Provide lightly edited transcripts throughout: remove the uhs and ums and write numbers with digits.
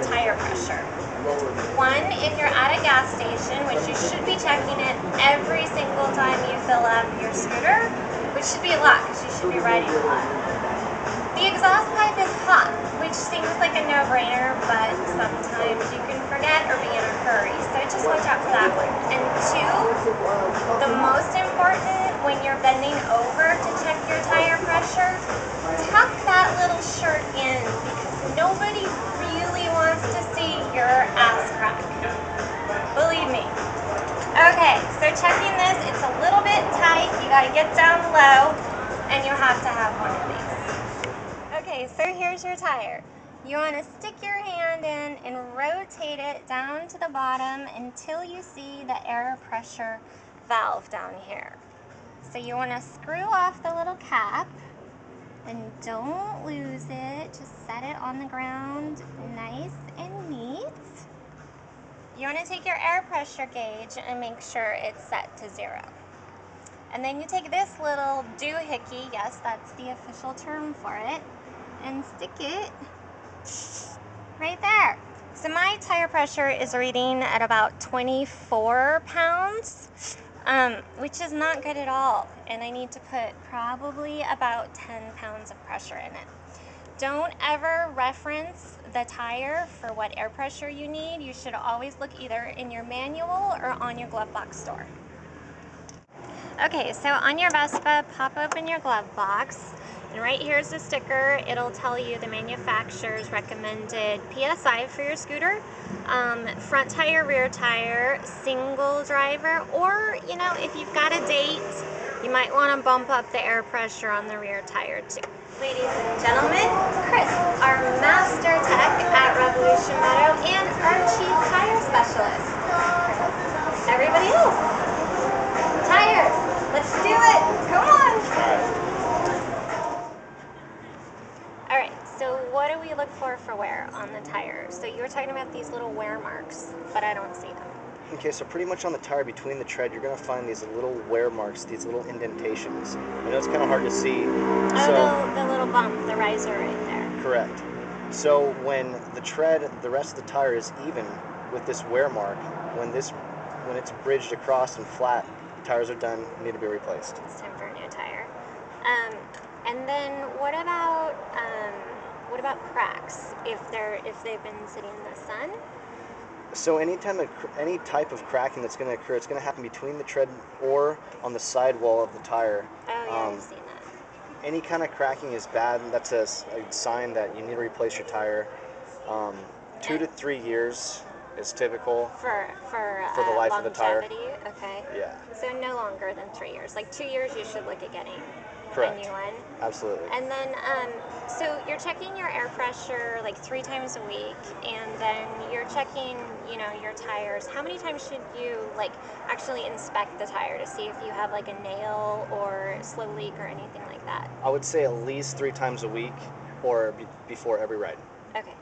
tire pressure. One, if you're at a gas station, which you should be checking it every single time you fill up your scooter, which should be a lot because you should be riding a lot. The exhaust pipe is hot, which seems like a no-brainer, but sometimes you can forget or be in a hurry, so just watch out for that one. And two, the most important when you're bending over to check your tire pressure, tuck that little shirt in because nobody really wants to see your ass crack. Believe me. Okay, so checking this, it's a little bit tight. You gotta get down low, and you have to have one of these. Okay, so here's your tire. You want to stick your hand in and rotate it down to the bottom until you see the air pressure valve down here. So you want to screw off the little cap and don't lose it. Just set it on the ground nice and neat. You want to take your air pressure gauge and make sure it's set to 0. And then you take this little doohickey, yes, that's the official term for it, and stick it right there. So my tire pressure is reading at about 24 pounds, which is not good at all. And I need to put probably about 10 pounds of pressure in it. Don't ever reference the tire for what air pressure you need. You should always look either in your manual or on your glove box store. Okay, so on your Vespa, pop open your glove box, and right here's the sticker. It'll tell you the manufacturer's recommended PSI for your scooter, front tire, rear tire, single driver, or, you know, if you've got a date, you might want to bump up the air pressure on the rear tire too. Ladies and gentlemen, Chris, our master tech at Revolution Moto and our chief tire specialist. Everybody else, tires. Let's do it! Come on! Alright, so what do we look for wear on the tire? So you were talking about these little wear marks, but I don't see them. Okay, so pretty much on the tire between the tread, you're going to find these little wear marks, these little indentations. I know it's kind of hard to see. Oh, the little bump, the riser right there. Correct. So when the tread, the rest of the tire is even with this wear mark, when it's bridged across and flat, tires are done, need to be replaced. It's time for a new tire. And then what about cracks if they've been sitting in the sun? So any type of cracking that's going to occur, it's going to happen between the tread or on the sidewall of the tire. Oh yeah, I've seen that. Any kind of cracking is bad. That's a sign that you need to replace your tire. 2 to 3 years is typical for the life of the tire. Okay. Yeah. So no longer than 3 years. Like 2 years, you should look at getting Correct. a new one. Absolutely. And then, so you're checking your air pressure like 3 times a week, and then you're checking, you know, your tires. How many times should you like actually inspect the tire to see if you have like a nail or slow leak or anything like that? I would say at least 3 times a week, or before every ride. Okay.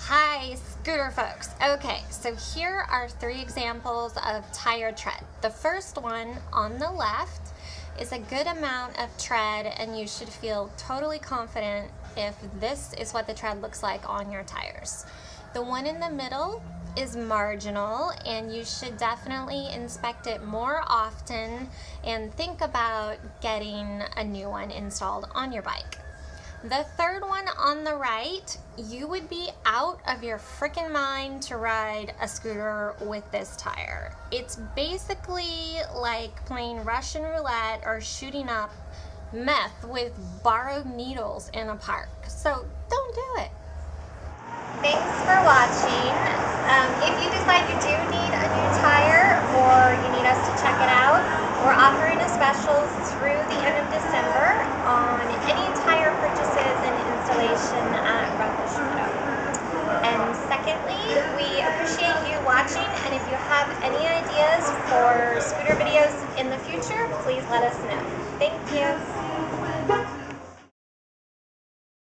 Hi, scooter folks. Okay, so here are 3 examples of tire tread. The first one on the left is a good amount of tread, and you should feel totally confident if this is what the tread looks like on your tires. The one in the middle is marginal, and you should definitely inspect it more often and think about getting a new one installed on your bike. The third one on the right, you would be out of your freaking mind to ride a scooter with this tire. It's basically like playing Russian roulette or shooting up meth with borrowed needles in a park. So don't do it. Thanks for watching. If you decide you do need a new tire or you need us to check it out, we're offering a special through the end of December on any tire purchases and installation at Revolution Moto. And secondly, we appreciate you watching, and if you have any ideas for scooter videos in the future, please let us know. Thank you.